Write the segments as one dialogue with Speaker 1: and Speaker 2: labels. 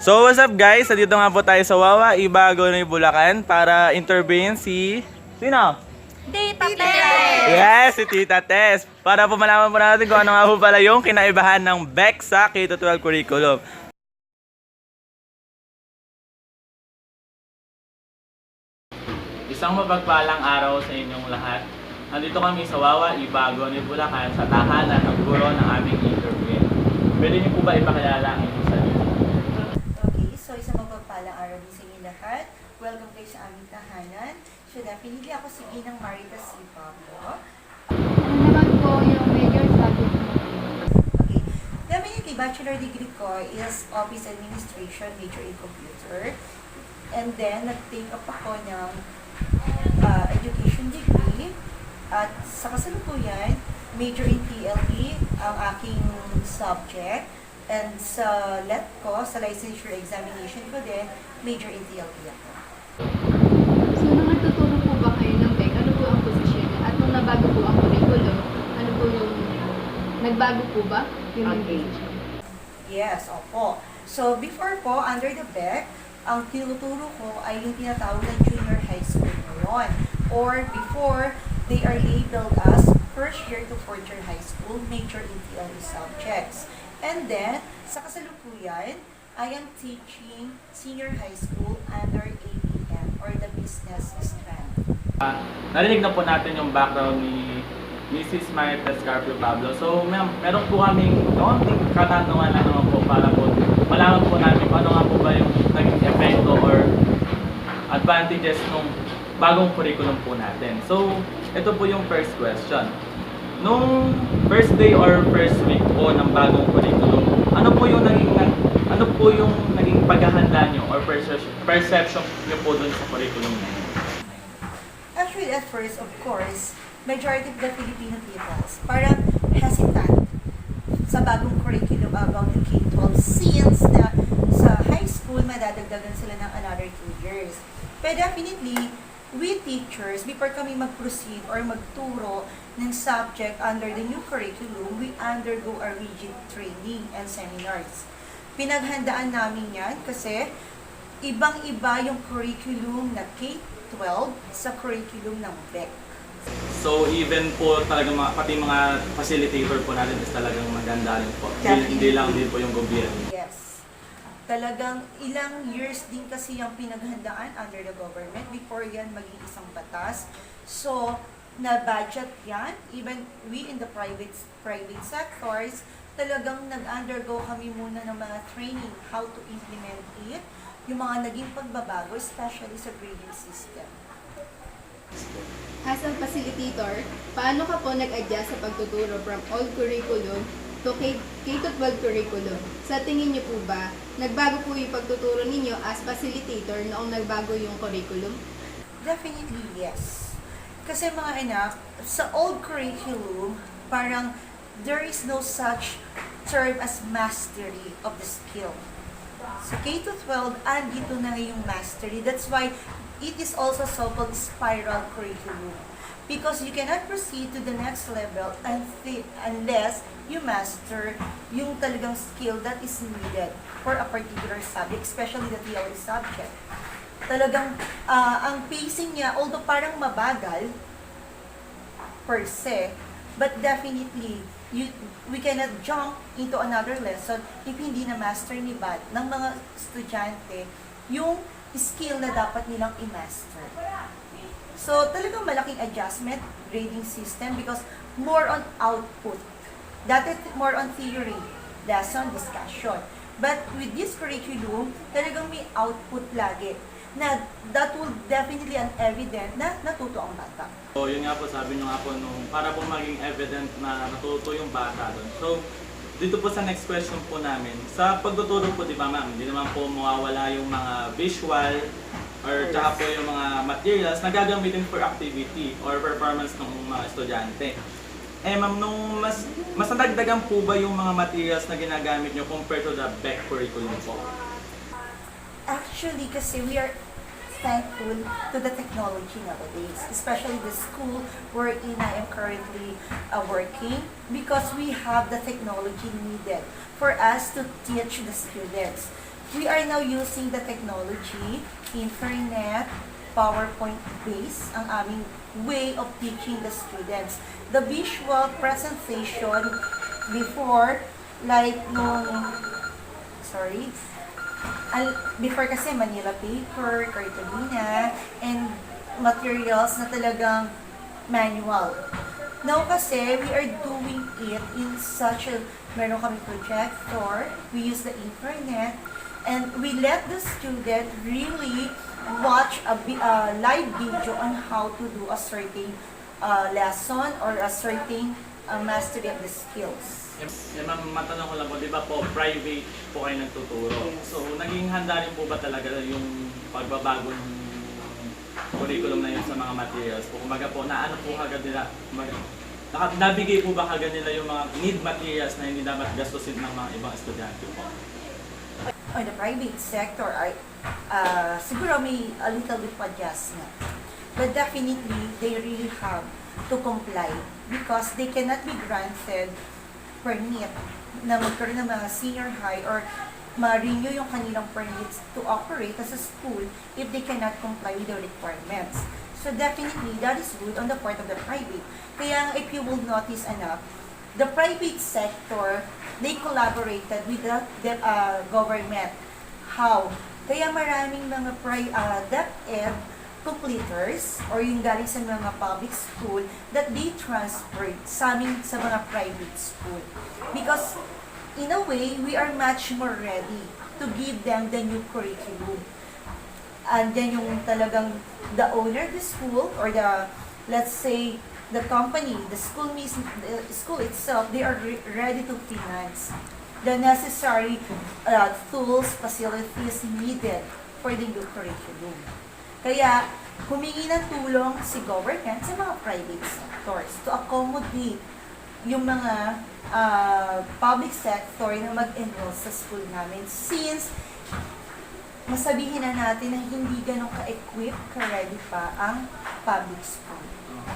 Speaker 1: So what's up guys? Nandito nga po tayo sa Wawa, Ibago na Bulacan para interviewin si... Sino?
Speaker 2: Tita Tess!
Speaker 1: Yes, si Tita Tess. Para po malaman po natin kung ano nga po pala yung kinaibahan ng BEC sa K-12 curriculum. Isang mapagpalang araw sa inyong lahat. Nandito kami sa Wawa, Ibago na Bulacan sa tahanan ng guro ng aming interviewin. Pwede niyo po ba ipakilala ang inyong sarili?
Speaker 2: Okay, so isang mapagpalang araw din sa inyo lahat. Welcome kayo sa aming tahanan. So definitely ako si Ginang Marita C. Pablo.
Speaker 3: Ano naman po yung major subject mo?
Speaker 2: Okay, definitely bachelor degree ko is Office Administration, major in Computer. And then, nag-take up ako ng education degree. At sa kasalukuyan, major in PLE ang aking subject. And sa LET ko, sa licensure examination ko din, major in TLE ako.
Speaker 3: So, nung nagtuturo po ba kayo ng BEC, ano po ang posisyon niya? At nung nabago po ang curriculum, ano po yung nagbago po ba? Yung position?
Speaker 2: Yes, opo. So, before po, under the BEC, ang tinuturo ko ay yung tinatawag na junior high school ngayon. Or before, they are labeled as first year to fourth year high school, major in TLE subjects. And then, sa kasalukuyan, I am teaching senior high school under ABM or the business strand.
Speaker 1: Narinig na po natin yung background ni Mrs. Marita Scarpio Pablo. So, ma'am, meron po kaming kaunting katanungan lang naman po para po malaman po natin kung ano nga po ba yung naging epekto or advantages ng bagong curriculum po natin. So, ito po yung first question. Nung first day or first week po ng bagong curriculum, ano po yung naging paghahanda nyo or perception nyo po dun sa curriculum na yun?
Speaker 2: Actually, at first, of course, majority of the Filipino peoples parang hesitant sa bagong curriculum about the K-12 since na sa high school, madadagdagan sila ng another 2 years. But definitely, we teachers, before kami mag-proceed or magturo ng subject under the new curriculum, we undergo a rigid training and seminars. Pinaghandaan namin yan kasi ibang-iba yung curriculum na K-12 sa curriculum ng BEC.
Speaker 1: So even po talagang pati mga facilitator po natin is talagang maganda rin po. Hindi lang din po yung gobyerno.
Speaker 2: Yes. Talagang ilang years din kasi yung pinaghandaan under the government before yan maging isang batas. So, na-budget yan. Even we in the private sectors, talagang nag-undergo kami muna ng mga training how to implement it, yung mga naging pagbabago, especially sa grading system.
Speaker 3: As a facilitator, paano ka po nag-adjust sa pagtuturo from old curriculum to K-12 curriculum? Sa tingin niyo po ba, nagbago po yung pagtuturo ninyo as facilitator noong nagbago yung curriculum?
Speaker 2: Definitely yes. Kasi mga anak, sa old curriculum, parang there is no such term as mastery of the skill. Sa K-12, andito na yung mastery. That's why it is also so-called spiral curriculum. Because you cannot proceed to the next level unless you master yung talagang skill that is needed for a particular subject, especially the TLE subject. Talagang ang pacing niya, although parang mabagal per se, but definitely we cannot jump into another lesson if hindi na master ni ng mga estudyante yung skill na dapat nilang i-master. So, talagang malaking adjustment, grading system, because more on output. Dati more on theory, lesson, discussion. But with this curriculum, talagang may output lagi. Na that will definitely an evident na natuto ang bata.
Speaker 1: So yun nga po, sabi nyo nga po, para po maging evident na natuto yung bata doon. So, dito po sa next question po namin, sa pagtuturo po, di ba ma'am, hindi naman po mawawala yung mga visual or tsaka po yung mga materials na gagamitin for activity or performance ng mga estudyante. Eh ma'am, nung mas nadagdagan po ba yung mga materials na ginagamit nyo compared to the BEC curriculum po?
Speaker 2: Actually, kasi we are thankful to the technology nowadays, especially the school wherein I am currently working, because we have the technology needed for us to teach the students. we are now using the technology, internet, PowerPoint based ang aming way of teaching the students. The visual presentation before, like before kasi Manila paper, cartolina, and materials na talagang manual. Now kasi, we are doing it in such a, meron kami projector, we use the internet, and we let the student really watch a live video on how to do a certain lesson or a certain mastery of the skills.
Speaker 1: Ma'am, matanong ko lang po, di ba po, private po kayo nagtuturo?
Speaker 2: Yes.
Speaker 1: So, naging handa rin po ba talaga yung pagbabago ng curriculum na yun sa mga materials po? Kumaga po, naano po kagad nila, nabigay po ba kagad nila yung mga need materials na hindi dapat gastusin ng mga ibang estudyante po?
Speaker 2: On the private sector, siguro may a little bit of adjustment. But definitely, they really have to comply because they cannot be granted permit na magkaroon ng mga senior high or ma-renew yung kanilang permits to operate as a school if they cannot comply with the requirements. So definitely, that is good on the part of the private. Kaya if you will notice enough, the private sector, they collaborated with the government. How? Kaya maraming mga DepEd completers or yung galing sa mga public school that they transferred sa mga private school. Because in a way, we are much more ready to give them the new curriculum. And then yung talagang the owner of the school or the, let's say, the company, the school itself, they are ready to finance the necessary tools, facilities needed for the new curriculum. Kaya, humingi ng tulong si government sa mga private sectors to accommodate yung mga public sector na mag-enroll sa school namin since masabihin na natin na hindi ganun ka-equip, ka-ready pa ang public school.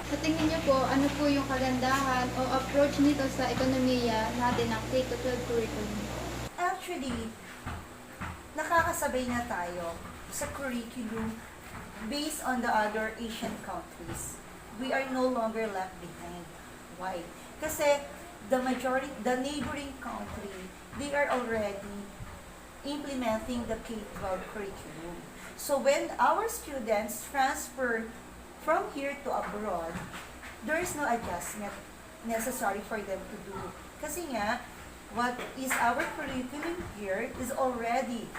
Speaker 3: Sa tingin niyo po, ano po yung kagandahan o approach nito sa ekonomiya natin ng K-12 curriculum?
Speaker 2: Actually, nakakasabay na tayo sa curriculum based on the other Asian countries. We are no longer left behind. Why? Kasi the neighboring country, they are already implementing the K-12 curriculum. So when our students transfer from here to abroad, there is no adjustment necessary for them to do. Kasi nga, what is our curriculum here is already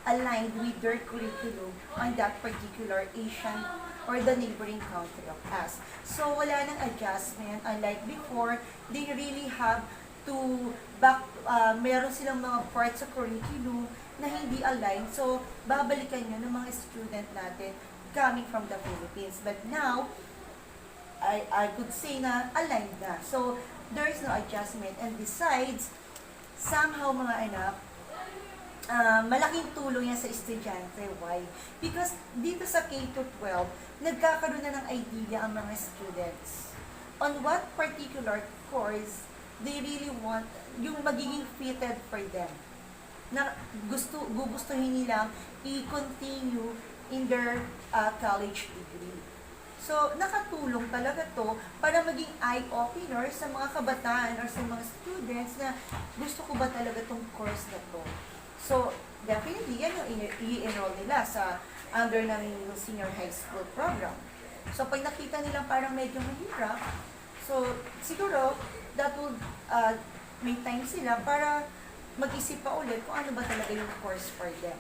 Speaker 2: aligned with their curriculum on that particular Asian or the neighboring country of us. So wala nang adjustment. Unlike before, they really have to meron silang mga parts sa curriculum na hindi aligned. So babalikan yun ng mga student natin coming from the Philippines. But now, I could say na aligned na. So there is no adjustment. And besides, somehow mga anak, malaking tulong yan sa estudyante. Why? Because dito sa K-12, nagkakaroon na ng idea ang mga students on what particular course they really want, yung magiging fitted for them. Na gugustuhin nilang i-continue in their college degree. So, nakatulong talaga to para maging eye-opener sa mga kabataan or sa mga students na gusto ko ba talaga tong course na to. So, definitely, yan yung i-enroll nila sa under ng senior high school program. So, pag nakita nila parang medyo mahirap, so, siguro, that will may time sila para mag-isip pa ulit kung ano ba talaga yung course for them.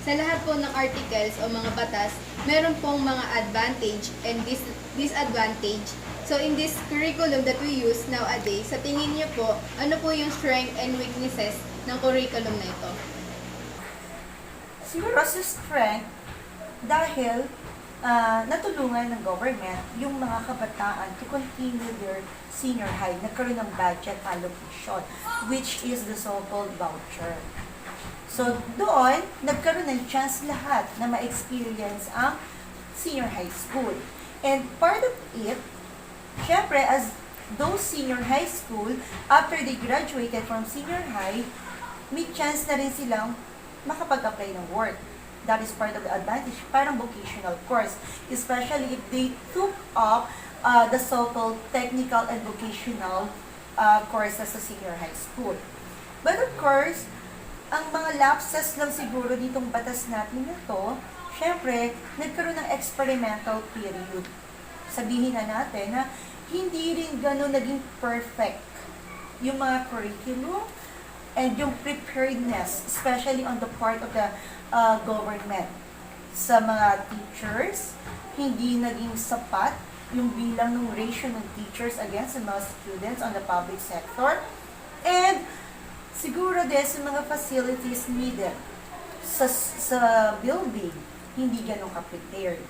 Speaker 3: Sa lahat po ng articles o mga batas, meron pong mga advantage and disadvantage. So in this curriculum that we use nowadays, sa tingin niyo po, ano po yung strength and weaknesses ng curriculum na ito?
Speaker 2: Siguro sa strength, dahil natulungan ng government yung mga kabataan to continue their senior high, nagkaroon ng budget allocation, which is the so-called voucher. So, doon, nagkaroon ng chance lahat na ma-experience ang senior high school. And part of it, syempre, as those senior high school, after they graduated from senior high, may chance na rin silang makapag-apply ng work. That is part of the advantage, parang vocational course. Especially if they took up the so-called technical and vocational courses sa senior high school. But of course, ang mga lapses lang siguro ditong batas natin na to, syempre, nagkaroon ng experimental period. Sabihin na natin na hindi rin gano'n naging perfect yung mga curriculum and yung preparedness, especially on the part of the government. Sa mga teachers, hindi naging sapat yung bilang ng ratio ng teachers against sa mga students on the public sector. And siguro din sa mga facilities needed sa building, hindi ganun ka-prepared.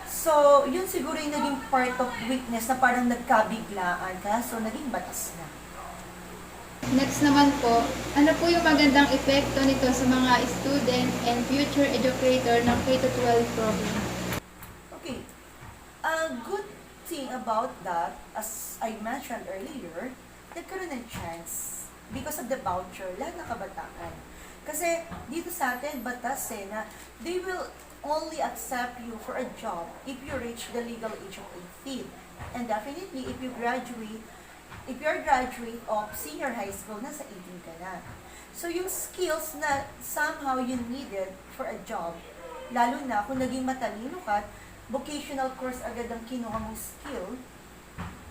Speaker 2: So, yun siguro yung naging part of weakness na parang nagkabiglaan ka, so naging batas na.
Speaker 3: Next naman po, ano po yung magandang epekto nito sa mga student and future educator ng K-12 program?
Speaker 2: Okay. A good thing about that, as I mentioned earlier, nagkaroon ng chance because of the voucher, lahat ng kabataan. Kasi dito sa atin, batas na they will only accept you for a job if you reach the legal age of 18. And definitely, if you're graduate of senior high school, nasa 18 ka na. So, yung skills na somehow you needed for a job, lalo na kung naging matalino ka, vocational course agad ang kinuha mong skill,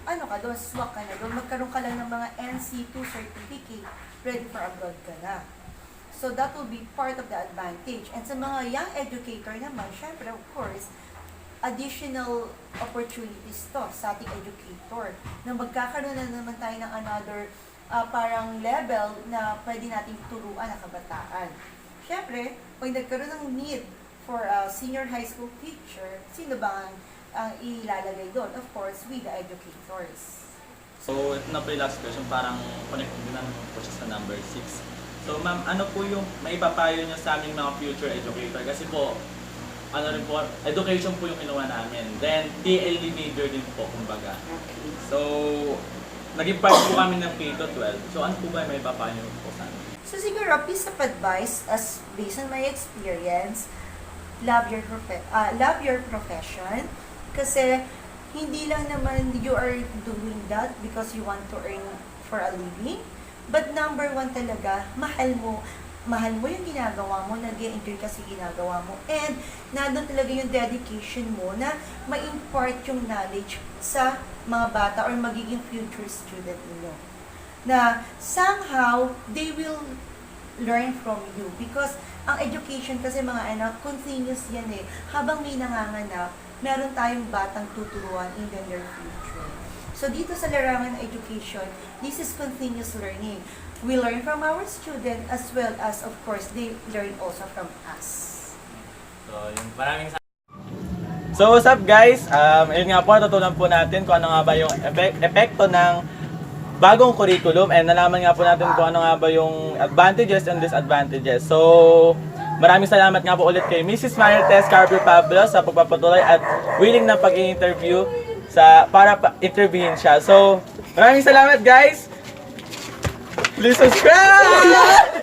Speaker 2: ano ka doon, swak ka na doon, magkaroon ka lang ng mga NC2 certificate, ready for abroad ka na. So, that will be part of the advantage. And sa mga young educator naman, syempre, of course, additional opportunities to sa ating educator na magkakaroon na naman tayo ng another parang level na pwede nating turuan ang kabataan. Syempre, pag nagkaroon ng need for a senior high school teacher, sino ba ang ilalagay doon? Of course, we the educators.
Speaker 1: So, ito na po yung last question, parang connected din naman po siya sa number 6. So, ma'am, ano po yung maipapayo niyo sa aming mga future educator? Kasi po, ano rin po, education po yung kinuha namin. Then, TLE major din po, kumbaga.
Speaker 2: Okay.
Speaker 1: So, naging part po kami ng K-12. So, ano po ba may papayo po sa amin?
Speaker 2: So siguro, a piece of advice, as based on my experience, love your profession. Kasi, hindi lang naman you are doing that because you want to earn for a living. But number one talaga, mahal mo yung ginagawa mo, nag-i-enjoy ka sa ginagawa mo, and nandun talaga yung dedication mo na ma-impart yung knowledge sa mga bata or magiging future student ninyo. Na somehow, they will learn from you. Because ang education kasi mga anak, continuous yan eh. Habang may nanganganak, meron tayong batang tuturuan in the near future. So dito sa larangan ng education, this is continuous learning. We learn from our student as well as, of course, they learn also from us.
Speaker 1: So, yung So, what's up guys? Yun nga po, natutunan po natin kung ano nga ba yung epekto ng bagong curriculum and nalaman nga po natin kung ano nga ba yung advantages and disadvantages. So, maraming salamat nga po ulit kay Mrs. Marites Carpio Pablo sa pagpapatuloy at willing na pag-interview para interviewin siya. So, maraming salamat guys! Please subscribe!